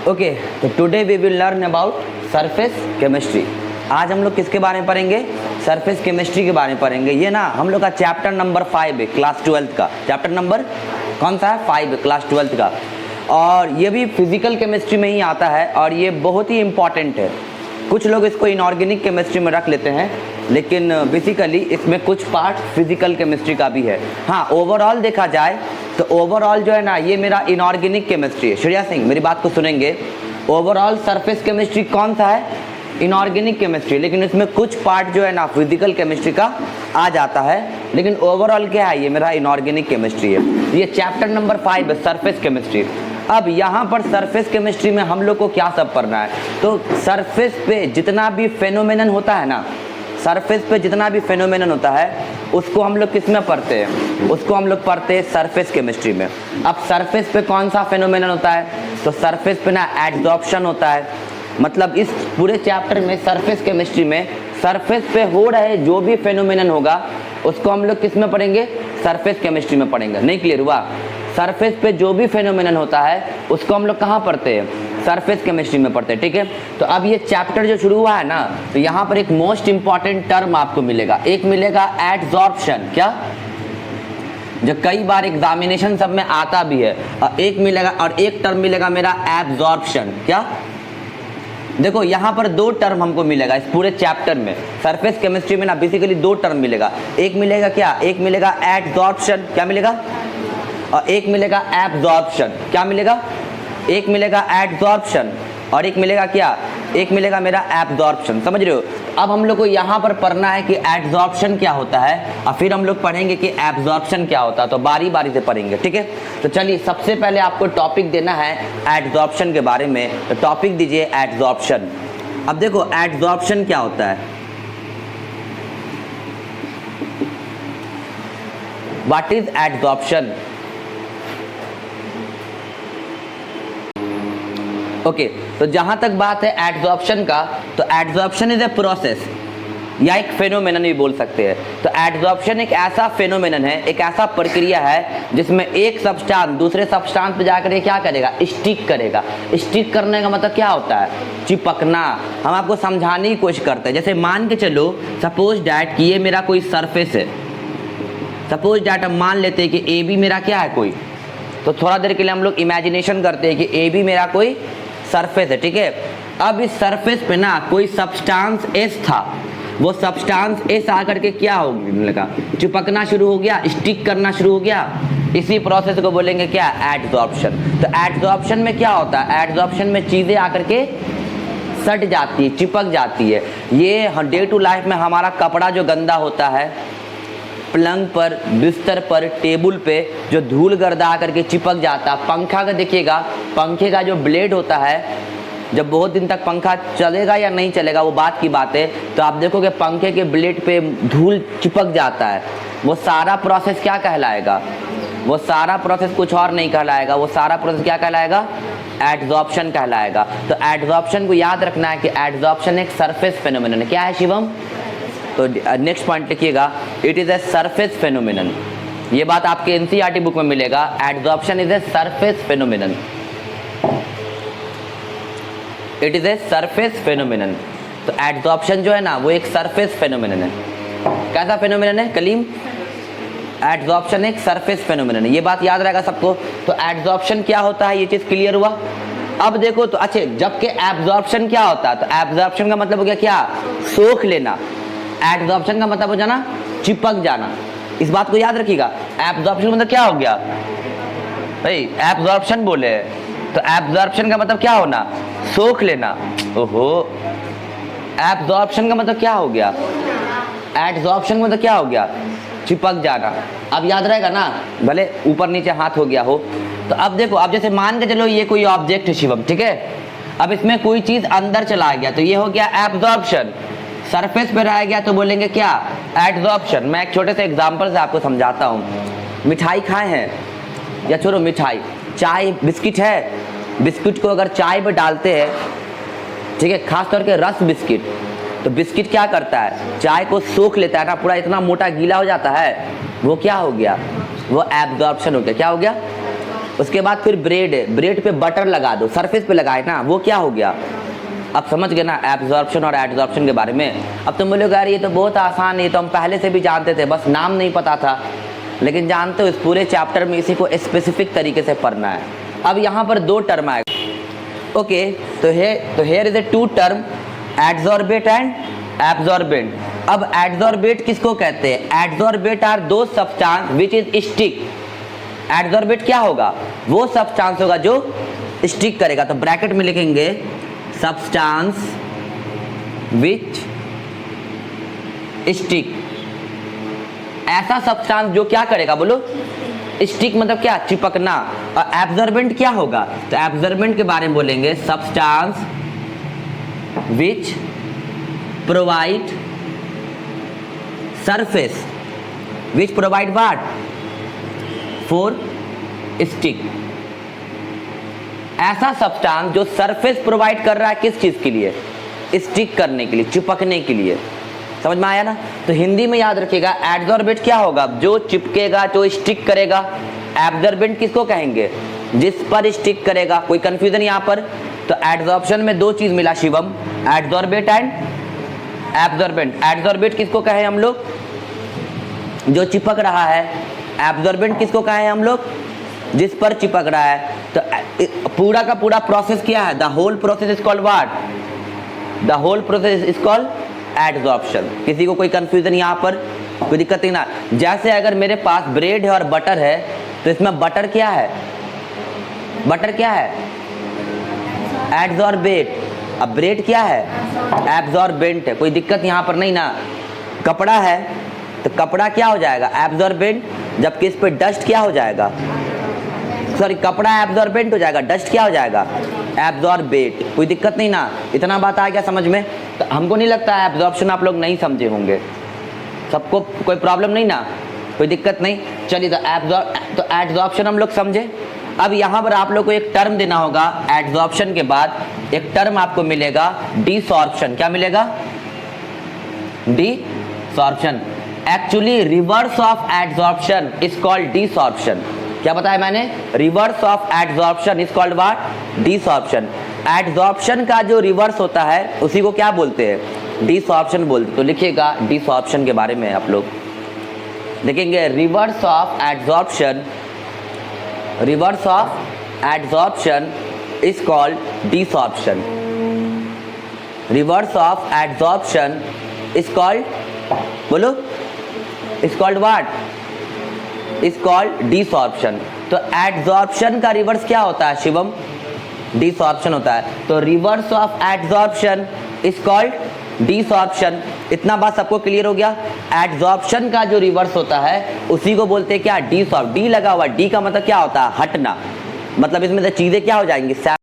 Okay, तो today we will learn about surface chemistry. आज हम लोग किसके बारे में पढ़ेंगे? सरफेस केमिस्ट्री के बारे में पढ़ेंगे। ये ना हम लोग का चैप्टर नंबर 5 है क्लास 12 का। चैप्टर नंबर कौन सा है? 5 क्लास 12 का। और ये भी फिजिकल केमिस्ट्री में ही आता है और ये बहुत ही इम्पॉर्टेंट है। कुछ लोग इसको इनऑर्गेनिक केमिस्ट्री में रख लेते हैं, लेकिन बेसिकली इसमें कुछ पार्ट फिजिकल केमिस्ट्री का भी है। हाँ, ओवरऑल देखा जाए तो ओवरऑल जो है ना, ये मेरा इनऑर्गेनिक केमिस्ट्री है। श्रेया सिंह मेरी बात को सुनेंगे। ओवरऑल सरफेस केमिस्ट्री कौन सा है? इनऑर्गेनिक केमिस्ट्री, लेकिन इसमें कुछ पार्ट जो है ना फिजिकल केमिस्ट्री का आ जाता है, लेकिन ओवरऑल क्या है? ये मेरा इनऑर्गेनिक केमिस्ट्री है। ये चैप्टर नंबर 5 है, सरफेस केमिस्ट्री। अब यहाँ पर सरफेस केमिस्ट्री में हम लोग को क्या सब पढ़ना है? तो सरफेस पे जितना भी फेनोमेनन होता है ना, सरफेस पे जितना भी फेनोमेनन होता है उसको हम लोग किस में पढ़ते हैं? उसको हम लोग पढ़ते हैं सरफेस केमिस्ट्री में। अब सरफेस पे कौन सा फेनोमेनन होता है? तो सरफेस पे ना एडजॉर्प्शन होता है। मतलब इस पूरे चैप्टर में सरफेस केमिस्ट्री में सरफेस पे हो रहे जो भी फेनोमेनन होगा उसको हम लोग किस में पढ़ेंगे? सरफेस केमिस्ट्री में पढ़ेंगे। नहीं क्लियर हुआ? सरफेस पे जो भी फेनोमेनन होता है उसको हम लोग कहाँ पढ़ते हैं? सरफेस केमिस्ट्री में पढ़ते हैं। ठीक है, तो अब ये चैप्टर जो शुरू हुआ है ना, तो यहाँ पर एक मोस्ट इंपॉर्टेंट टर्म आपको मिलेगा। एक मिलेगा एडजॉर्प्शन। क्या? जो कई बार एग्जामिनेशन सब में आता भी है। और एक मिलेगा, और एक टर्म मिलेगा मेरा एब्जॉर्प्शन। क्या? देखो यहाँ पर दो टर्म हमको मिलेगा इस पूरे चैप्टर में। सरफेस केमिस्ट्री में ना बेसिकली दो टर्म मिलेगा। एक मिलेगा क्या? एक मिलेगा एडजॉर्प्शन। क्या मिलेगा? और एक मिलेगा एब्जॉर्प्शन। क्या मिलेगा? एक मिलेगा एडजॉर्प्शन और एक मिलेगा क्या? एक मिलेगा मेरा एब्जॉर्प्शन। समझ रहे हो? अब हम लोग को यहाँ पर पढ़ना है कि एडजॉर्प्शन क्या होता है और फिर हम लोग पढ़ेंगे कि एब्जॉर्प्शन क्या होता है। तो बारी बारी से पढ़ेंगे। ठीक है, तो चलिए सबसे पहले आपको टॉपिक देना है एडजॉर्प्शन के बारे में। तो टॉपिक दीजिए एडजॉर्प्शन। अब देखो एडजॉर्प्शन क्या होता है। What is adsorption? ओके, तो जहां तक बात है एडजॉर्प्शन का, तो एडजॉर्प्शन इज ए प्रोसेस या एक फेनोमेनन भी बोल सकते हैं। तो एडजॉर्प्शन एक ऐसा फेनोमेनन है, एक ऐसा प्रक्रिया है जिसमें एक सब्सटेंस दूसरे सब्सटेंस पे जाकर क्या करेगा? स्टिक करेगा। स्टिक करने का मतलब क्या होता है? चिपकना। हम आपको समझाने की कोशिश करते हैं। जैसे मान के चलो, सपोज डैट कि ये मेरा कोई सरफेस है। सपोज डैट हम मान लेते हैं कि ए बी मेरा क्या है कोई, तो थोड़ा देर के लिए हम लोग इमेजिनेशन करते हैं कि ए बी मेरा कोई सरफेस है। ठीक है, अब इस सरफेस पे ना कोई सब्सटेंस एस था। वो सब्सटेंस एस आकर के क्या होने लगा? चिपकना शुरू हो गया, स्टिक करना शुरू हो गया। इसी प्रोसेस को बोलेंगे क्या? एडजॉर्प्शन। तो एडजॉर्प्शन में क्या होता है? एडजॉर्प्शन में चीज़ें आकर के सट जाती है, चिपक जाती है। ये डे टू लाइफ में हमारा कपड़ा जो गंदा होता है, पलंग पर, बिस्तर पर, टेबल पे जो धूल गर्दा करके चिपक जाता। पंखा का देखिएगा, पंखे का जो ब्लेड होता है, जब बहुत दिन तक पंखा चलेगा या नहीं चलेगा वो बात की बात है, तो आप देखोगे पंखे के ब्लेड पे धूल चिपक जाता है। वो सारा प्रोसेस क्या कहलाएगा? वो सारा प्रोसेस कुछ और नहीं कहलाएगा। वो सारा प्रोसेस क्या कहलाएगा? एडजॉर्प्शन कहलाएगा। तो एडजॉर्प्शन को याद रखना है कि एडजॉर्प्शन एक सरफेस फेनोमेनन है। क्या है शिवम? तो नेक्स्ट पॉइंट लिखिएगा, it is a surface phenomenon. ये बात आपके एनसीईआरटी बुक में मिलेगा। Adsorption is a surface phenomenon. It is a surface phenomenon. तो एडजॉर्प्शन जो है ना वो एक सरफेस फेनोमेनन है। कैसा फेनोमेनन है कलीम? एडजॉर्प्शन एक सरफेस फेनोमेनन है। ये बात याद रहेगा सबको। तो एडजॉर्प्शन क्या होता है, ये चीज़ क्लियर हुआ। अब देखो तो अच्छा, जबकि एब्जॉर्प्शन क्या होता है? तो एब्जॉर्प्शन का मतलब हो गया क्या? सोख लेना। एडजॉर्प्शन का मतलब हो जाना चिपक जाना। इस बात को याद रखिएगा। एब्जॉर्प्शन का मतलब क्या हो गया भाई? एब्जॉर्प्शन बोले तो एब्जॉर्प्शन का मतलब क्या होना? सोख लेना। ओहो, एब्जॉर्प्शन का मतलब क्या हो गया? एडजॉर्प्शन का मतलब क्या हो गया? चिपक जाना। अब याद रहेगा ना, भले ऊपर नीचे हाथ हो गया हो। तो अब देखो, अब जैसे मान के चलो ये कोई ऑब्जेक्ट है शिवम, ठीक है। अब इसमें कोई चीज अंदर चला गया तो ये हो गया एब्जॉर्प्शन। सरफेस पे रह गया तो बोलेंगे क्या? एडजॉर्प्शन। मैं एक छोटे से एग्जांपल से आपको समझाता हूँ। मिठाई खाए हैं, या छोड़ो मिठाई, चाय बिस्किट है। बिस्किट को अगर चाय में डालते हैं, ठीक है, खास तौर के रस बिस्किट, तो बिस्किट क्या करता है? चाय को सोख लेता है ना, पूरा इतना मोटा गीला हो जाता है। वो क्या हो गया? वो एब्जॉर्प्शन हो गया। क्या हो गया? उसके बाद फिर ब्रेड है, ब्रेड पे बटर लगा दो, सरफेस पे लगाए ना, वो क्या हो गया? अब समझ गए ना एब्जॉर्प्शन और एडजॉर्प्शन के बारे में। अब तुम बोलोगे यार ये तो बहुत आसान है, ये तो हम पहले से भी जानते थे, बस नाम नहीं पता था। लेकिन जानते हो इस पूरे चैप्टर में इसी को स्पेसिफिक तरीके से पढ़ना है। अब यहाँ पर दो टर्म आएगा। ओके, तो here is a two term, adsorbate and absorbent. अब एडजॉर्बेट किसको कहते हैं? एडजॉर्बेट आर दो substance which is stick. Adsorbate क्या होगा? वो सब्सटेंस होगा जो स्टिक करेगा। तो ब्रैकेट में लिखेंगे सब्सटेंस विच स्टिक। ऐसा सब्सटेंस जो क्या करेगा? बोलो, स्टिक मतलब क्या? चिपकना। और एब्जॉर्बेंट क्या होगा? तो एब्जॉर्बेंट के बारे में बोलेंगे substance which provide surface, which provide what? For stick. ऐसा सब्सटेंस जो सरफेस प्रोवाइड कर रहा है किस चीज के लिए? स्टिक करने के लिए, चिपकने के लिए। समझ में आया ना? तो हिंदी में याद रखिएगा एडजॉर्बेंट क्या होगा? जो चिपकेगा, जो स्टिक करेगा। एब्जॉर्बेंट किसको कहेंगे? जिस पर स्टिक करेगा। कोई कंफ्यूजन यहाँ पर? तो एडजॉर्प्शन में दो चीज मिला Shivam, adsorbate and absorbent. Adsorbate किसको कहे हम लोग? जो चिपक रहा है। एब्जॉर्बेंट किसको कहे हम लोग? जिस पर चिपक रहा है। तो पूरा का पूरा प्रोसेस क्या है? The whole process is called what? The whole process is called adsorption. किसी को कोई कंफ्यूजन यहाँ पर? कोई दिक्कत नहीं ना? जैसे अगर मेरे पास ब्रेड है और बटर है, तो इसमें बटर क्या है? बटर क्या है? एडजॉर्बेट। अब ब्रेड क्या है? एब्जॉर्बेंट है। कोई दिक्कत यहाँ पर नहीं ना? कपड़ा है तो कपड़ा क्या हो जाएगा? एब्जॉर्बेंट। जबकि इस पर डस्ट क्या हो जाएगा? सॉरी, कपड़ा एब्जॉर्बेंट हो जाएगा, डस्ट क्या हो जाएगा? एब्जॉर्बेट। कोई दिक्कत नहीं ना? इतना बात आ गया समझ में? तो हमको नहीं लगता है एब्जॉर्प्शन आप लोग नहीं समझे होंगे। सबको कोई प्रॉब्लम नहीं ना? कोई दिक्कत नहीं? चलिए, तो एडजॉर्प्शन हम लोग समझे। अब यहाँ पर आप लोग को एक टर्म देना होगा। एडजॉर्प्शन के बाद एक टर्म आपको मिलेगा डिसॉर्प्शन। क्या मिलेगा? Desorption. Actually reverse of adsorption is called desorption. क्या बताया मैंने? Reverse of adsorption is called what? Desorption. Adsorption का जो रिवर्स होता है उसी को क्या बोलते हैं? डिसॉर्प्शन बोलते हैं। तो लिखिएगा डिसऑर्प्शन के बारे में आप लोग लिखेंगे reverse of adsorption. Reverse of adsorption is called desorption. Reverse of adsorption is called, बोलो, is called what? Is called desorption. तो एडजॉर्प्शन का रिवर्स क्या होता है शिवम? डिसऑर्प्शन होता है। तो reverse of adsorption is called desorption. इतना बात सबको क्लियर हो गया? एडजॉर्प्शन का जो रिवर्स होता है उसी को बोलते हैं क्या? डिसऑर्प। डी लगा हुआ, डी का मतलब क्या होता है? हटना। मतलब इसमें तो चीजें क्या हो जाएंगी?